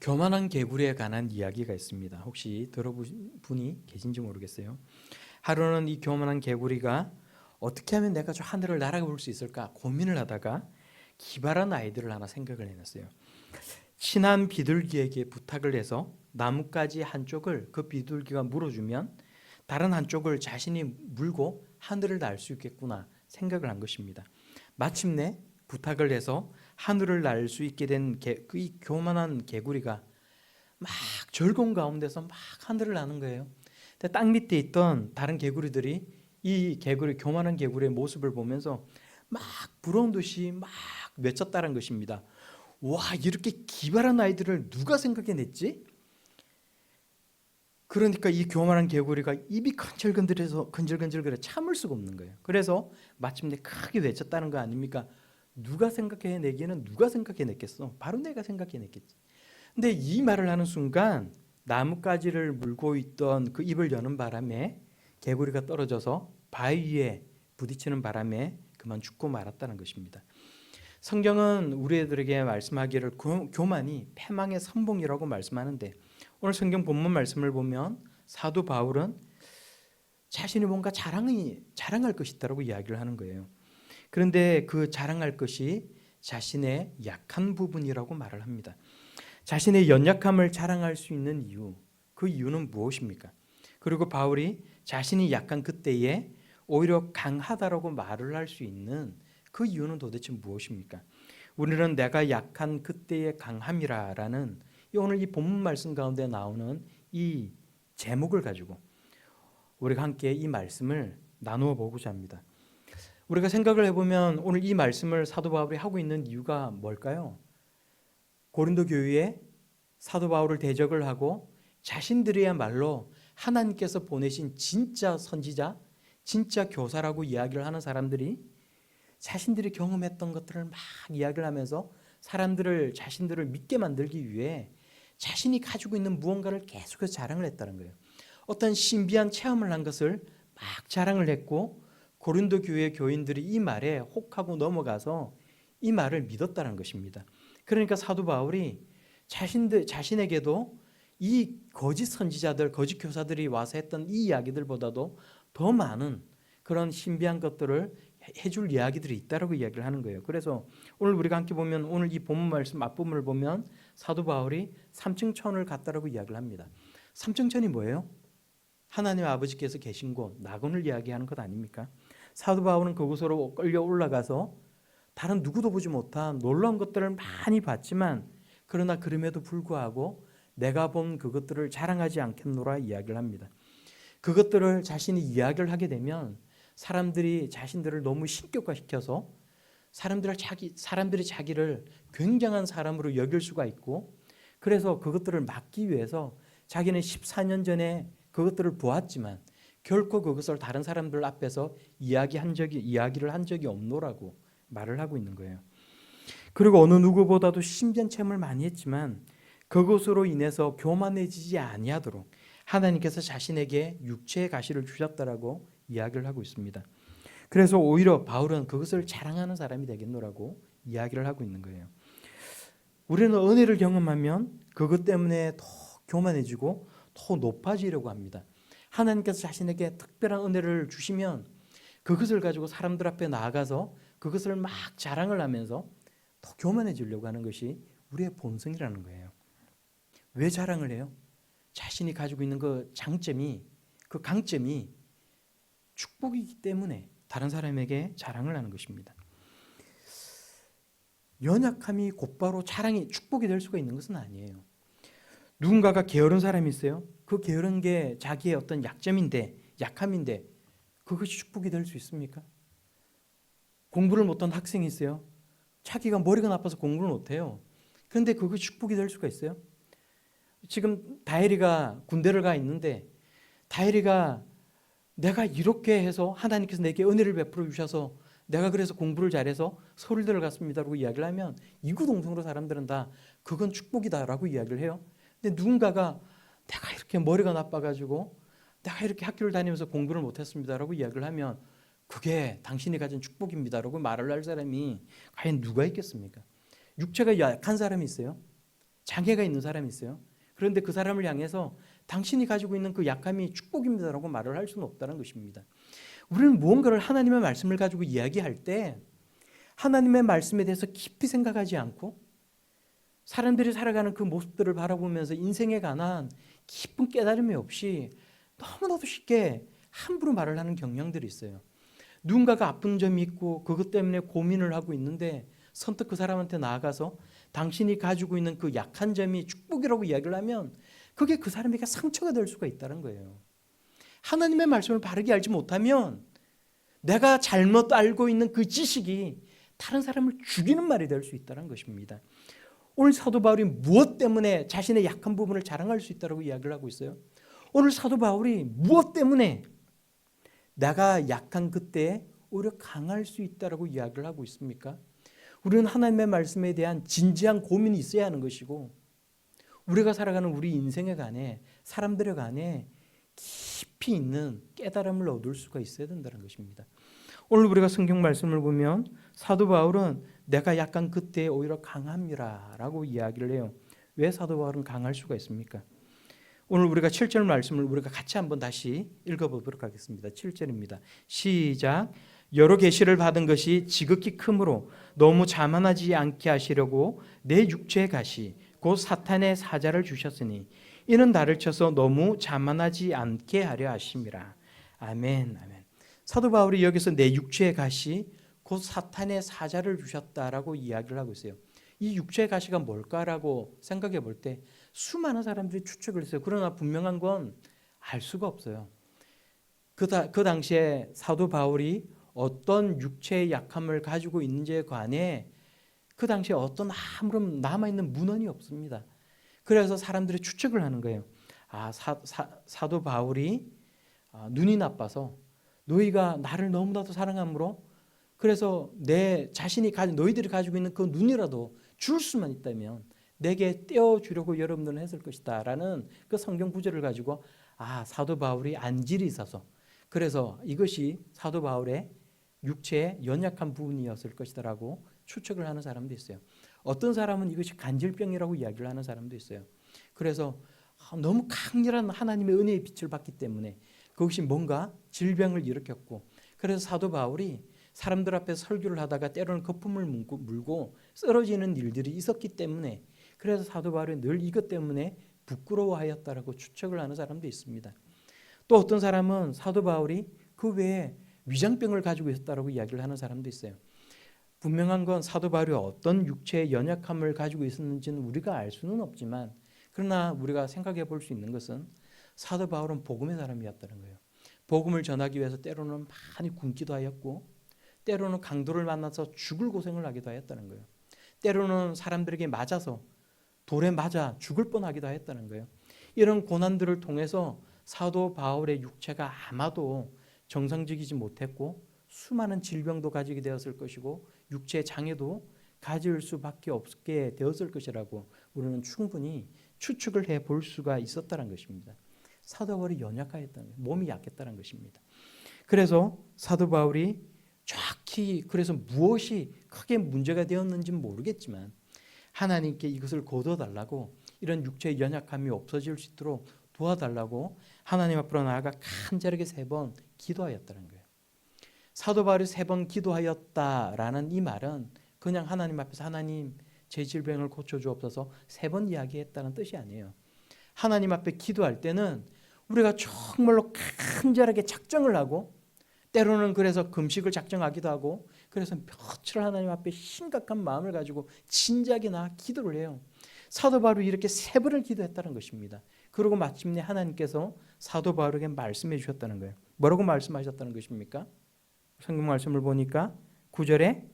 교만한 개구리에 관한 이야기가 있습니다. 혹시 들어본 분이 계신지 모르겠어요. 하루는 이 교만한 개구리가 어떻게 하면 내가 저 하늘을 날아가 볼 수 있을까 고민을 하다가 기발한 아이디어를 하나 생각을 해냈어요. 친한 비둘기에게 부탁을 해서 나뭇가지 한쪽을 그 비둘기가 물어주면 다른 한쪽을 자신이 물고 하늘을 날 수 있겠구나 생각을 한 것입니다. 마침내 부탁을 해서 하늘을 날 수 있게 된 이 교만한 개구리가 막 즐거운 가운데서 막 하늘을 나는 거예요. 근데 땅 밑에 있던 다른 개구리들이 이 교만한 개구리의 모습을 보면서 막 부러운 듯이 막 외쳤다는 것입니다. 와, 이렇게 기발한 아이들을 누가 생각해냈지? 그러니까 이 교만한 개구리가 입이 근질근질거려 참을 수가 없는 거예요. 그래서 마침내 크게 외쳤다는 거 아닙니까? 누가 생각해내기에는 누가 생각해냈겠어? 바로 내가 생각해냈겠지. 근데 이 말을 하는 순간 나뭇가지를 물고 있던 그 입을 여는 바람에 개구리가 떨어져서 바위 위에 부딪히는 바람에 그만 죽고 말았다는 것입니다. 성경은 우리들에게 말씀하기를 교만이 패망의 선봉이라고 말씀하는데, 오늘 성경 본문 말씀을 보면 사도 바울은 자신이 뭔가 자랑할 것이 있다고 이야기를 하는 거예요. 그런데 그 자랑할 것이 자신의 약한 부분이라고 말을 합니다. 자신의 연약함을 자랑할 수 있는 이유, 그 이유는 무엇입니까? 그리고 바울이 자신이 약한 그때에 오히려 강하다라고 말을 할 수 있는 그 이유는 도대체 무엇입니까? 우리는 내가 약한 그때의 강함이라라는 오늘 이 본문 말씀 가운데 나오는 이 제목을 가지고 우리가 함께 이 말씀을 나누어 보고자 합니다. 우리가 생각을 해보면 오늘 이 말씀을 사도 바울이 하고 있는 이유가 뭘까요? 고린도 교회에 사도 바울을 대적을 하고 자신들이야말로 하나님께서 보내신 진짜 선지자, 진짜 교사라고 이야기를 하는 사람들이 자신들이 경험했던 것들을 막 이야기를 하면서 자신들을 믿게 만들기 위해 자신이 가지고 있는 무언가를 계속해서 자랑을 했다는 거예요. 어떤 신비한 체험을 한 것을 막 자랑을 했고 고린도 교회 교인들이 이 말에 혹하고 넘어가서 이 말을 믿었다는 것입니다. 그러니까 사도 바울이 자신에게도 이 거짓 선지자들, 거짓 교사들이 와서 했던 이 이야기들보다도 더 많은 그런 신비한 것들을 해줄 이야기들이 있다라고 이야기를 하는 거예요. 그래서 오늘 우리가 함께 보면 오늘 이 본문 말씀 앞부분을 보면 사도 바울이 삼층천을 갔다라고 이야기를 합니다. 삼층천이 뭐예요? 하나님 아버지께서 계신 곳, 낙원을 이야기하는 것 아닙니까? 사도 바울은 그곳으로 끌려 올라가서 다른 누구도 보지 못한 놀라운 것들을 많이 봤지만 그러나 그럼에도 불구하고 내가 본 그것들을 자랑하지 않겠노라 이야기를 합니다. 그것들을 자신이 이야기를 하게 되면 사람들이 자신들을 너무 신격화시켜서 사람들이 자기를 굉장한 사람으로 여길 수가 있고, 그래서 그것들을 막기 위해서 자기는 14년 전에 그것들을 보았지만 결코 그것을 다른 사람들 앞에서 이야기를 한 적이 없노라고 말을 하고 있는 거예요. 그리고 어느 누구보다도 신비한 체험을 많이 했지만 그것으로 인해서 교만해지지 아니하도록 하나님께서 자신에게 육체의 가시를 주셨다라고 이야기를 하고 있습니다. 그래서 오히려 바울은 그것을 자랑하는 사람이 되겠노라고 이야기를 하고 있는 거예요. 우리는 은혜를 경험하면 그것 때문에 더 교만해지고 더 높아지려고 합니다. 하나님께서 자신에게 특별한 은혜를 주시면 그것을 가지고 사람들 앞에 나아가서 그것을 막 자랑을 하면서 더 교만해지려고 하는 것이 우리의 본성이라는 거예요. 왜 자랑을 해요? 자신이 가지고 있는 그 강점이 축복이기 때문에 다른 사람에게 자랑을 하는 것입니다. 연약함이 곧바로 축복이 될 수가 있는 것은 아니에요. 누군가가 게으른 사람이 있어요. 그 게으른 게 자기의 어떤 약함인데 그것이 축복이 될 수 있습니까? 공부를 못한 학생이 있어요. 자기가 머리가 나빠서 공부를 못해요. 그런데 그것이 축복이 될 수가 있어요? 지금 다혜리가 군대를 가 있는데 다혜리가 내가 이렇게 해서 하나님께서 내게 은혜를 베풀어 주셔서 내가 그래서 공부를 잘해서 서울대를 갔습니다라고 이야기를 하면 이구동성으로 사람들은 다 그건 축복이다라고 이야기를 해요. 근데 누군가가 내가 이렇게 머리가 나빠가지고 내가 이렇게 학교를 다니면서 공부를 못했습니다라고 이야기를 하면 그게 당신이 가진 축복입니다라고 말을 할 사람이 과연 누가 있겠습니까? 육체가 약한 사람이 있어요. 장애가 있는 사람이 있어요. 그런데 그 사람을 향해서 당신이 가지고 있는 그 약함이 축복입니다라고 말을 할 수는 없다는 것입니다. 우리는 무언가를 하나님의 말씀을 가지고 이야기할 때 하나님의 말씀에 대해서 깊이 생각하지 않고 사람들이 살아가는 그 모습들을 바라보면서 인생에 관한 깊은 깨달음이 없이 너무나도 쉽게 함부로 말을 하는 경향들이 있어요. 누군가가 아픈 점이 있고 그것 때문에 고민을 하고 있는데 선뜻 그 사람한테 나아가서 당신이 가지고 있는 그 약한 점이 축복이라고 이야기를 하면 그게 그 사람에게 상처가 될 수가 있다는 거예요. 하나님의 말씀을 바르게 알지 못하면 내가 잘못 알고 있는 그 지식이 다른 사람을 죽이는 말이 될 수 있다는 것입니다. 오늘 사도 바울이 무엇 때문에 자신의 약한 부분을 자랑할 수 있다고 이야기를 하고 있어요? 오늘 사도 바울이 무엇 때문에 내가 약한 그때 오히려 강할 수 있다고 이야기를 하고 있습니까? 우리는 하나님의 말씀에 대한 진지한 고민이 있어야 하는 것이고 우리가 살아가는 우리 인생에 관해 사람들에 관해 깊이 있는 깨달음을 얻을 수가 있어야 된다는 것입니다. 오늘 우리가 성경 말씀을 보면 사도 바울은 내가 약간 그때 오히려 강함이라 라고 이야기를 해요. 왜 사도 바울은 강할 수가 있습니까? 오늘 우리가 7절 말씀을 우리가 같이 한번 다시 읽어보도록 하겠습니다. 7절입니다. 시작. 여러 계시를 받은 것이 지극히 크므로 너무 자만하지 않게 하시려고 내 육체의 가시 곧 사탄의 사자를 주셨으니 이는 나를 쳐서 너무 자만하지 않게 하려 하심이라. 아멘. 아멘. 사도 바울이 여기서 내 육체의 가시 곧 사탄의 사자를 주셨다라고 이야기를 하고 있어요. 이 육체의 가시가 뭘까라고 생각해 볼 때 수많은 사람들이 추측을 했어요. 그러나 분명한 건 알 수가 없어요. 그 당시에 사도 바울이 어떤 육체의 약함을 가지고 있는지에 관해 그 당시에 어떤 아무런 남아있는 문헌이 없습니다. 그래서 사람들이 추측을 하는 거예요. 사도 바울이 눈이 나빠서 너희가 나를 너무나도 사랑함으로 그래서 내 자신이 너희들이 가지고 있는 그 눈이라도 줄 수만 있다면 내게 떼어주려고 여러분들은 했을 것이다 라는 그 성경 구절을 가지고 사도 바울이 안질이 있어서 그래서 이것이 사도 바울의 육체의 연약한 부분이었을 것이다 라고 추측을 하는 사람도 있어요. 어떤 사람은 이것이 간질병이라고 이야기를 하는 사람도 있어요. 그래서 너무 강렬한 하나님의 은혜의 빛을 받기 때문에 그것이 뭔가 질병을 일으켰고 그래서 사도 바울이 사람들 앞에 설교를 하다가 때로는 거품을 물고 쓰러지는 일들이 있었기 때문에 그래서 사도 바울이 늘 이것 때문에 부끄러워하였다라고 추측을 하는 사람도 있습니다. 또 어떤 사람은 사도 바울이 그 외에 위장병을 가지고 있었다라고 이야기를 하는 사람도 있어요. 분명한 건 사도 바울이 어떤 육체의 연약함을 가지고 있었는지는 우리가 알 수는 없지만 그러나 우리가 생각해 볼 수 있는 것은 사도 바울은 복음의 사람이었다는 거예요. 복음을 전하기 위해서 때로는 많이 굶기도 하였고 때로는 강도를 만나서 죽을 고생을 하기도 하였다는 거예요. 때로는 사람들에게 맞아서 돌에 맞아 죽을 뻔하기도 하였다는 거예요. 이런 고난들을 통해서 사도 바울의 육체가 아마도 정상적이지 못했고 수많은 질병도 가지게 되었을 것이고 육체 장애도 가질 수밖에 없게 되었을 것이라고 우리는 충분히 추측을 해볼 수가 있었다는 것입니다. 사도 바울이 연약하였다는 거예요. 몸이 약했다는 것입니다. 그래서 사도 바울이 정확히 그래서 무엇이 크게 문제가 되었는지는 모르겠지만 하나님께 이것을 거둬달라고 이런 육체의 연약함이 없어질 수 있도록 도와달라고 하나님 앞으로 나아가 간절하게 3번 기도하였다는 거예요. 사도 바울이 3번 기도하였다라는 이 말은 그냥 하나님 앞에서 하나님 제 질병을 고쳐주옵소서 3번 이야기했다는 뜻이 아니에요. 하나님 앞에 기도할 때는 우리가 정말로 간절하게 작정을 하고 때로는 그래서 금식을 작정하기도 하고 그래서 며칠 하나님 앞에 심각한 마음을 가지고 진지하게 나아 기도를 해요. 사도 바울이 이렇게 3번을 기도했다는 것입니다. 그리고 마침내 하나님께서 사도 바울에게 말씀해 주셨다는 거예요. 뭐라고 말씀하셨다는 것입니까? 성경 말씀을 보니까 9절에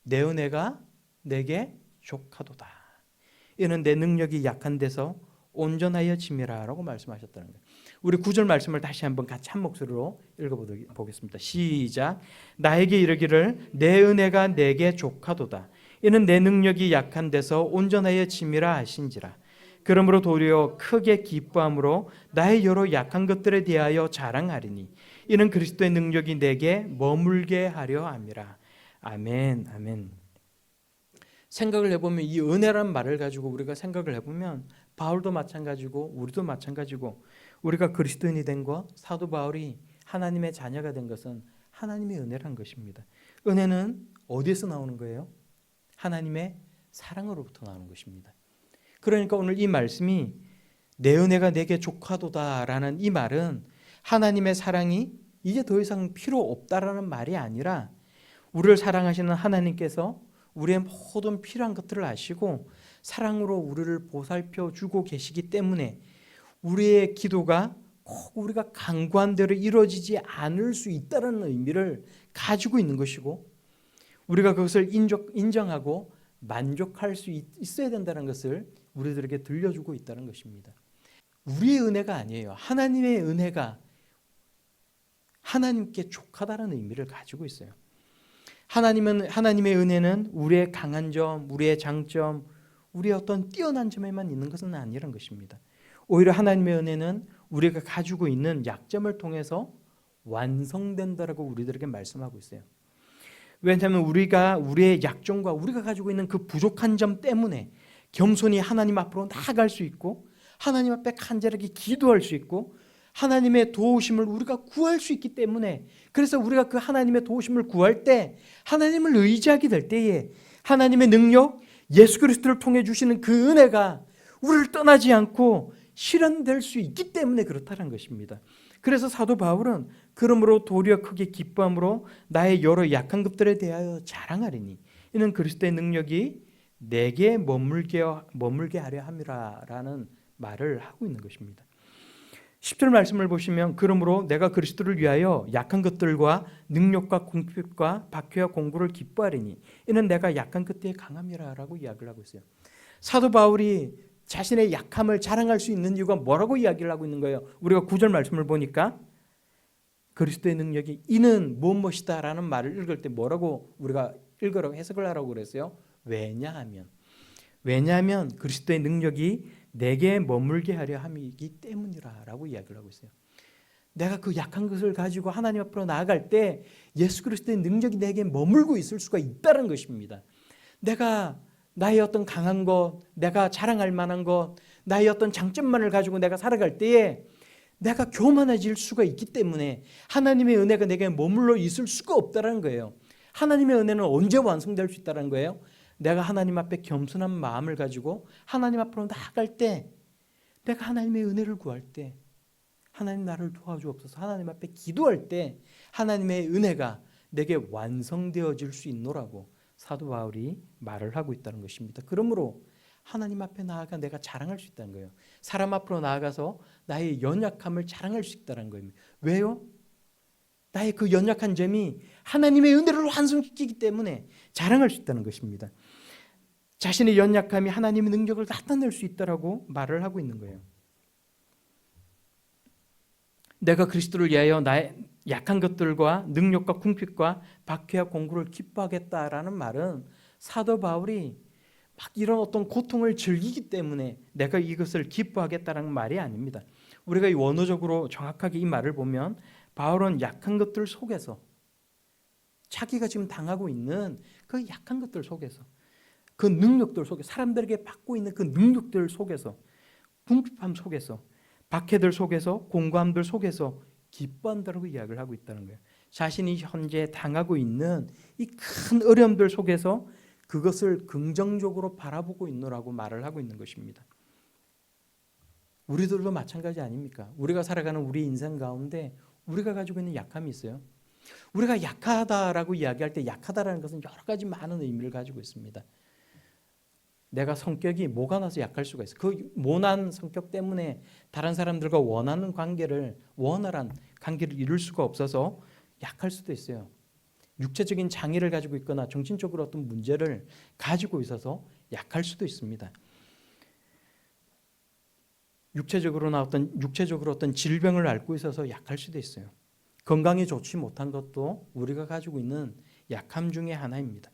내 은혜가 내게 족하도다. 이는 내 능력이 약한 데서 온전하여 짐이라 라고 말씀하셨다는 거예요. 우리 9절 말씀을 다시 한번 같이 한 목소리로 읽어보겠습니다. 시작. 나에게 이르기를 내 은혜가 내게 족하도다. 이는 내 능력이 약한 데서 온전하여 짐이라 하신지라. 그러므로 도리어 크게 기뻐함으로 나의 여러 약한 것들에 대하여 자랑하리니 이는 그리스도의 능력이 내게 머물게 하려 함이라. 아멘. 아멘. 생각을 해보면 이 은혜란 말을 가지고 우리가 생각을 해보면 바울도 마찬가지고 우리도 마찬가지고 우리가 그리스도인이 된 것, 사도 바울이 하나님의 자녀가 된 것은 하나님의 은혜란 것입니다. 은혜는 어디에서 나오는 거예요? 하나님의 사랑으로부터 나오는 것입니다. 그러니까 오늘 이 말씀이 내 은혜가 내게 족하도다라는 이 말은 하나님의 사랑이 이제 더 이상 필요 없다라는 말이 아니라 우리를 사랑하시는 하나님께서 우리의 모든 필요한 것들을 아시고 사랑으로 우리를 보살펴 주고 계시기 때문에 우리의 기도가 꼭 우리가 간구한 대로 이루어지지 않을 수 있다는 의미를 가지고 있는 것이고 우리가 그것을 인정하고 만족할 수 있어야 된다는 것을 우리들에게 들려주고 있다는 것입니다. 우리의 은혜가 아니에요. 하나님의 은혜가 하나님께 족하다는 의미를 가지고 있어요. 하나님의 은혜는 우리의 강한 점, 우리의 장점, 우리의 어떤 뛰어난 점에만 있는 것은 아니란 것입니다. 오히려 하나님의 은혜는 우리가 가지고 있는 약점을 통해서 완성된다라고 우리들에게 말씀하고 있어요. 왜냐하면 우리가 우리의 약점과 우리가 가지고 있는 그 부족한 점 때문에 겸손히 하나님 앞으로 나아갈 수 있고 하나님 앞에 간절하게 기도할 수 있고 하나님의 도우심을 우리가 구할 수 있기 때문에 그래서 우리가 그 하나님의 도우심을 구할 때 하나님을 의지하게 될 때에 하나님의 능력, 예수 그리스도를 통해 주시는 그 은혜가 우리를 떠나지 않고 실현될 수 있기 때문에 그렇다는 것입니다. 그래서 사도 바울은 그러므로 도리어 크게 기뻐함으로 나의 여러 약한 것들에 대하여 자랑하리니 이는 그리스도의 능력이 내게 머물게 하려 함이라라는 말을 하고 있는 것입니다. 10절 말씀을 보시면 그러므로 내가 그리스도를 위하여 약한 것들과 능력과 공핍과 박해와 공고를 기뻐하리니 이는 내가 약한 그때의 강함이라라고 이야기를 하고 있어요. 사도 바울이 자신의 약함을 자랑할 수 있는 이유가 뭐라고 이야기를 하고 있는 거예요? 우리가 9절 말씀을 보니까 그리스도의 능력이 이는 무엇이다라는 말을 읽을 때 뭐라고 우리가 읽으라고 해석을 하라고 그랬어요? 왜냐하면 그리스도의 능력이 내게 머물게 하려 함이기 때문이라라고 이야기를 하고 있어요. 내가 그 약한 것을 가지고 하나님 앞으로 나아갈 때 예수 그리스도의 능력이 내게 머물고 있을 수가 있다는 것입니다. 내가 나의 어떤 강한 것, 내가 자랑할 만한 것, 나의 어떤 장점만을 가지고 내가 살아갈 때에 내가 교만해질 수가 있기 때문에 하나님의 은혜가 내게 머물러 있을 수가 없다는 거예요. 하나님의 은혜는 언제 완성될 수 있다는 거예요? 내가 하나님 앞에 겸손한 마음을 가지고 하나님 앞으로 나아갈 때 내가 하나님의 은혜를 구할 때 하나님 나를 도와주옵소서 하나님 앞에 기도할 때 하나님의 은혜가 내게 완성되어질 수 있노라고 사도 바울이 말을 하고 있다는 것입니다. 그러므로 하나님 앞에 나아가 내가 자랑할 수 있다는 거예요. 사람 앞으로 나아가서 나의 연약함을 자랑할 수 있다는 거예요. 왜요? 나의 그 연약한 점이 하나님의 은혜를 완성시키기 때문에 자랑할 수 있다는 것입니다. 자신의 연약함이 하나님의 능력을 나타낼 수 있다라고 말을 하고 있는 거예요. 내가 그리스도를 위하여 나의 약한 것들과 능력과 궁핍과 박해와 공고를 기뻐하겠다라는 말은 사도 바울이 막 이런 어떤 고통을 즐기기 때문에 내가 이것을 기뻐하겠다는 말이 아닙니다. 우리가 이 원어적으로 정확하게 이 말을 보면 바울은 약한 것들 속에서 자기가 지금 당하고 있는 그 약한 것들 속에서 그 능력들 속에 사람들에게 받고 있는 그 능력들 속에서 궁핍함 속에서 박해들 속에서 공고함들 속에서 기뻐한다고 이야기를 하고 있다는 거예요. 자신이 현재 당하고 있는 이 큰 어려움들 속에서 그것을 긍정적으로 바라보고 있노라고 말을 하고 있는 것입니다. 우리들도 마찬가지 아닙니까? 우리가 살아가는 우리 인생 가운데 우리가 가지고 있는 약함이 있어요. 우리가 약하다라고 이야기할 때 약하다라는 것은 여러 가지 많은 의미를 가지고 있습니다. 내가 성격이 모가 나서 약할 수가 있어요. 그 모난 성격 때문에 다른 사람들과 원활한 관계를 이룰 수가 없어서 약할 수도 있어요. 육체적인 장애를 가지고 있거나 정신적으로 어떤 문제를 가지고 있어서 약할 수도 있습니다. 육체적으로 어떤 질병을 앓고 있어서 약할 수도 있어요. 건강에 좋지 못한 것도 우리가 가지고 있는 약함 중에 하나입니다.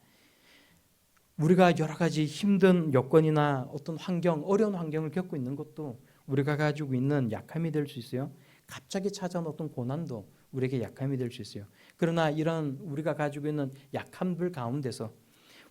우리가 여러 가지 힘든 여건이나 어떤 어려운 환경을 겪고 있는 것도 우리가 가지고 있는 약함이 될 수 있어요. 갑자기 찾아온 어떤 고난도 우리에게 약함이 될 수 있어요. 그러나 이런 우리가 가지고 있는 약함들 가운데서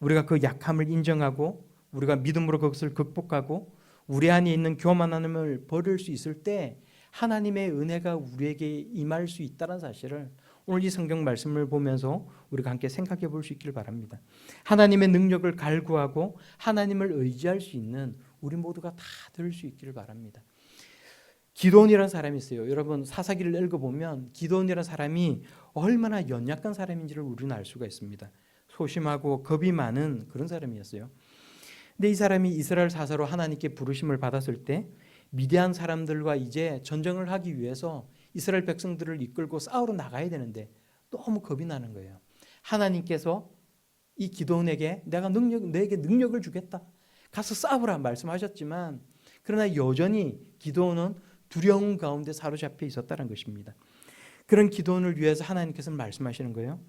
우리가 그 약함을 인정하고 우리가 믿음으로 그것을 극복하고 우리 안에 있는 교만함을 버릴 수 있을 때 하나님의 은혜가 우리에게 임할 수 있다는 사실을 오늘 이 성경 말씀을 보면서 우리가 함께 생각해 볼 수 있길 바랍니다. 하나님의 능력을 갈구하고 하나님을 의지할 수 있는 우리 모두가 다 될 수 있기를 바랍니다. 기도원이라는 사람이 있어요. 여러분 사사기를 읽어보면 기도원이라는 사람이 얼마나 연약한 사람인지를 우리는 알 수가 있습니다. 소심하고 겁이 많은 그런 사람이었어요. 근데 이 사람이 이스라엘 사사로 하나님께 부르심을 받았을 때 미디안 사람들과 이제 전쟁을 하기 위해서 이스라엘 백성들을 이끌고 싸우러 나가야 되는데 너무 겁이 나는 거예요. 하나님께서 이 기도원에게 내게 능력을 주겠다. 가서 싸우라 말씀하셨지만 그러나 여전히 기도원은 두려움 가운데 사로잡혀 있었다는 것입니다. 그런 기도원을 위해서 하나님께서는 말씀하시는 거예요.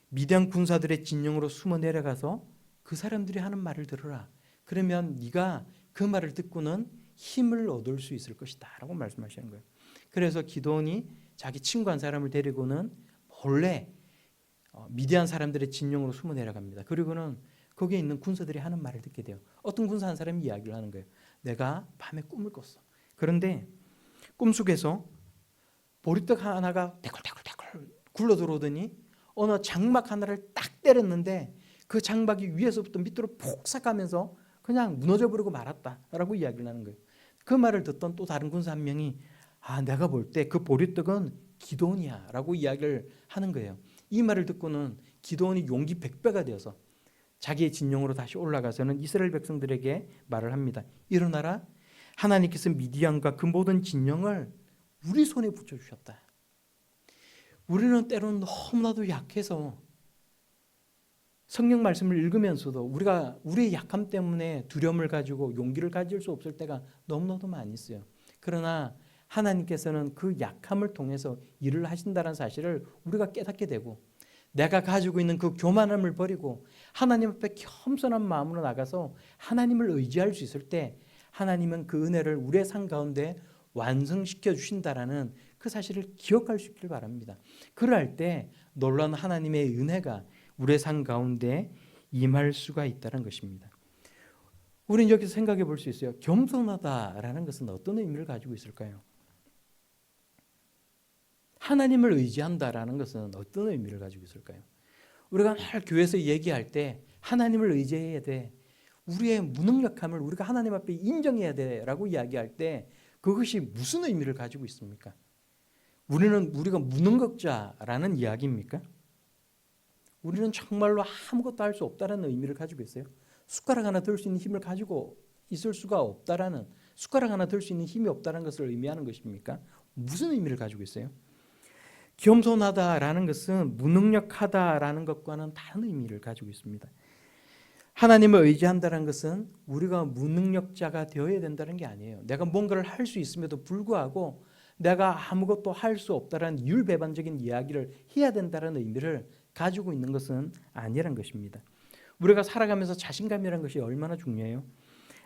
미디안 군사들의 진영으로 숨어 내려가서 그 사람들이 하는 말을 들으라. 그러면 네가 그 말을 듣고는 힘을 얻을 수 있을 것이다 라고 말씀하시는 거예요. 그래서 기도원이 자기 친구 한 사람을 데리고는 몰래 미디안 사람들의 진영으로 숨어 내려갑니다. 그리고는 거기에 있는 군사들이 하는 말을 듣게 돼요. 어떤 군사 한 사람이 이야기를 하는 거예요. 내가 밤에 꿈을 꿨어. 그런데 꿈속에서 보리떡 하나가 대굴대굴대굴 굴러 들어오더니 어느 장막 하나를 딱 때렸는데 그 장막이 위에서부터 밑으로 폭삭하면서 그냥 무너져 버리고 말았다라고 이야기를 하는 거예요. 그 말을 듣던 또 다른 군사 한 명이 내가 볼 때 그 보리떡은 기도원이야 라고 이야기를 하는 거예요. 이 말을 듣고는 기도원이 용기 100배가 되어서 자기의 진영으로 다시 올라가서는 이스라엘 백성들에게 말을 합니다. 일어나라. 하나님께서 미디안과 그 모든 진영을 우리 손에 붙여주셨다. 우리는 때로는 너무나도 약해서 성경 말씀을 읽으면서도 우리가 우리의 약함 때문에 두려움을 가지고 용기를 가질 수 없을 때가 너무나도 많이 있어요. 그러나 하나님께서는 그 약함을 통해서 일을 하신다는 사실을 우리가 깨닫게 되고 내가 가지고 있는 그 교만함을 버리고 하나님 앞에 겸손한 마음으로 나가서 하나님을 의지할 수 있을 때 하나님은 그 은혜를 우리의 삶 가운데 완성시켜 주신다라는 그 사실을 기억할 수 있길 바랍니다. 그럴 때 놀라운 하나님의 은혜가 우리의 삶 가운데 임할 수가 있다는 것입니다. 우리는 여기서 생각해 볼 수 있어요. 겸손하다라는 것은 어떤 의미를 가지고 있을까요? 하나님을 의지한다라는 것은 어떤 의미를 가지고 있을까요? 우리가 늘 교회에서 얘기할 때 하나님을 의지해야 돼. 우리의 무능력함을 우리가 하나님 앞에 인정해야 돼라고 이야기할 때 그것이 무슨 의미를 가지고 있습니까? 우리가 무능력자라는 이야기입니까? 우리는 정말로 아무것도 할 수 없다는 의미를 가지고 있어요. 숟가락 하나 들 수 있는 힘을 가지고 있을 수가 없다라는, 숟가락 하나 들 수 있는 힘이 없다는 것을 의미하는 것입니까? 무슨 의미를 가지고 있어요? 겸손하다라는 것은 무능력하다라는 것과는 다른 의미를 가지고 있습니다. 하나님을 의지한다는 것은 우리가 무능력자가 되어야 된다는 게 아니에요. 내가 뭔가를 할 수 있음에도 불구하고 내가 아무것도 할 수 없다라는 율배반적인 이야기를 해야 된다는 의미를 가지고 있는 것은 아니라는 것입니다. 우리가 살아가면서 자신감이라는 것이 얼마나 중요해요.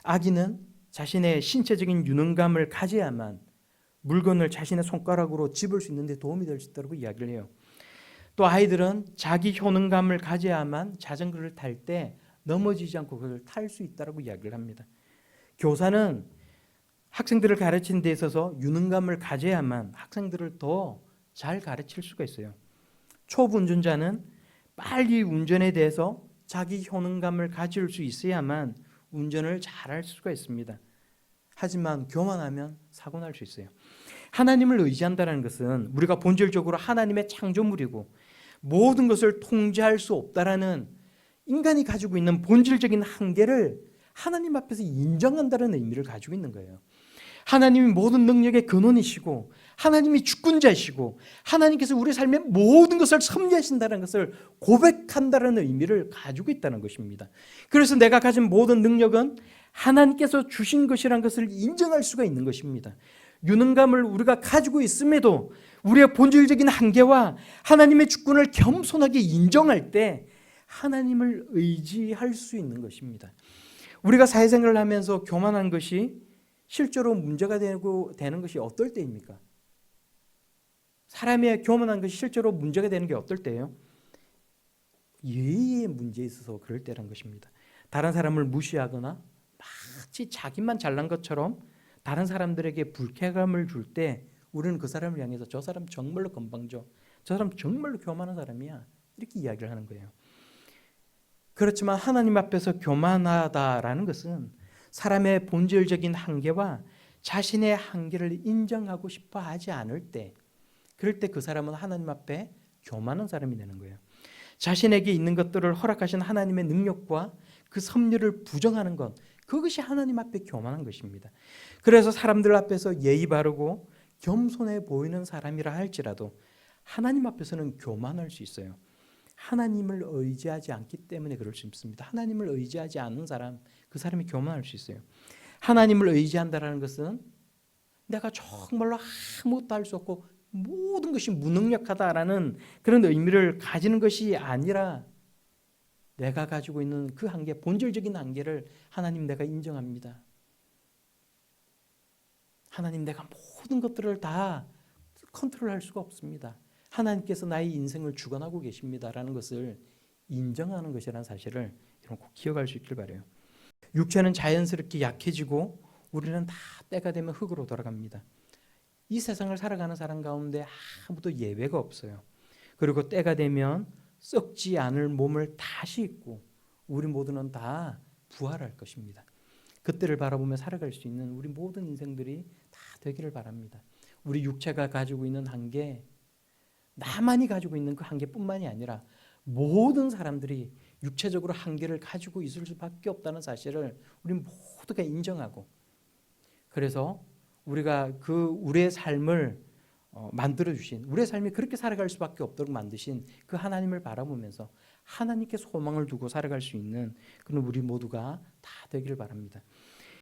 아기는 자신의 신체적인 유능감을 가져야만 물건을 자신의 손가락으로 집을 수 있는 데 도움이 될 수 있다고 이야기를 해요. 또 아이들은 자기 효능감을 가져야만 자전거를 탈 때 넘어지지 않고 그걸 탈 수 있다고 이야기를 합니다. 교사는 학생들을 가르치는 데 있어서 유능감을 가져야만 학생들을 더 잘 가르칠 수가 있어요. 초보 운전자는 빨리 운전에 대해서 자기 효능감을 가질 수 있어야만 운전을 잘할 수가 있습니다. 하지만 교만하면 사고 날 수 있어요. 하나님을 의지한다는 것은 우리가 본질적으로 하나님의 창조물이고 모든 것을 통제할 수 없다라는 인간이 가지고 있는 본질적인 한계를 하나님 앞에서 인정한다는 의미를 가지고 있는 거예요. 하나님이 모든 능력의 근원이시고 하나님이 주권자이시고 하나님께서 우리 삶의 모든 것을 섭리하신다는 것을 고백한다는 의미를 가지고 있다는 것입니다. 그래서 내가 가진 모든 능력은 하나님께서 주신 것이라는 것을 인정할 수가 있는 것입니다. 유능감을 우리가 가지고 있음에도 우리의 본질적인 한계와 하나님의 주권을 겸손하게 인정할 때 하나님을 의지할 수 있는 것입니다. 우리가 사회생활을 하면서 교만한 것이 실제로 문제가 되는 것이 어떨 때입니까? 사람의 교만한 것이 실제로 문제가 되는 게 어떨 때예요? 예의의 문제에 있어서 그럴 때란 것입니다. 다른 사람을 무시하거나 마치 자기만 잘난 것처럼 다른 사람들에게 불쾌감을 줄 때 우리는 그 사람을 향해서 저 사람 정말로 건방져, 저 사람 정말로 교만한 사람이야, 이렇게 이야기를 하는 거예요. 그렇지만 하나님 앞에서 교만하다라는 것은 사람의 본질적인 한계와 자신의 한계를 인정하고 싶어 하지 않을 때, 그럴 때 그 사람은 하나님 앞에 교만한 사람이 되는 거예요. 자신에게 있는 것들을 허락하신 하나님의 능력과 그 섭리를 부정하는 것, 그것이 하나님 앞에 교만한 것입니다. 그래서 사람들 앞에서 예의 바르고 겸손해 보이는 사람이라 할지라도 하나님 앞에서는 교만할 수 있어요. 하나님을 의지하지 않기 때문에 그럴 수 있습니다. 하나님을 의지하지 않는 사람, 그 사람이 교만할 수 있어요. 하나님을 의지한다는 것은 내가 정말로 아무것도 할 수 없고 모든 것이 무능력하다라는 그런 의미를 가지는 것이 아니라 내가 가지고 있는 그 한계, 본질적인 한계를 하나님 내가 인정합니다. 하나님 내가 모든 것들을 다 컨트롤할 수가 없습니다. 하나님께서 나의 인생을 주관하고 계십니다라는 것을 인정하는 것이라는 사실을 여러분 꼭 기억할 수 있길 바라요. 육체는 자연스럽게 약해지고 우리는 다 때가 되면 흙으로 돌아갑니다. 이 세상을 살아가는 사람 가운데 아무도 예외가 없어요. 그리고 때가 되면 썩지 않을 몸을 다시 입고 우리 모두는 다 부활할 것입니다. 그때를 바라보며 살아갈 수 있는 우리 모든 인생들이 다 되기를 바랍니다. 우리 육체가 가지고 있는 한계, 나만이 가지고 있는 그 한계뿐만이 아니라 모든 사람들이 육체적으로 한계를 가지고 있을 수밖에 없다는 사실을 우리 모두가 인정하고, 그래서 우리가 우리의 삶을 만들어 주신, 우리의 삶이 그렇게 살아갈 수밖에 없도록 만드신 그 하나님을 바라보면서 하나님께 소망을 두고 살아갈 수 있는 그런 우리 모두가 다 되기를 바랍니다.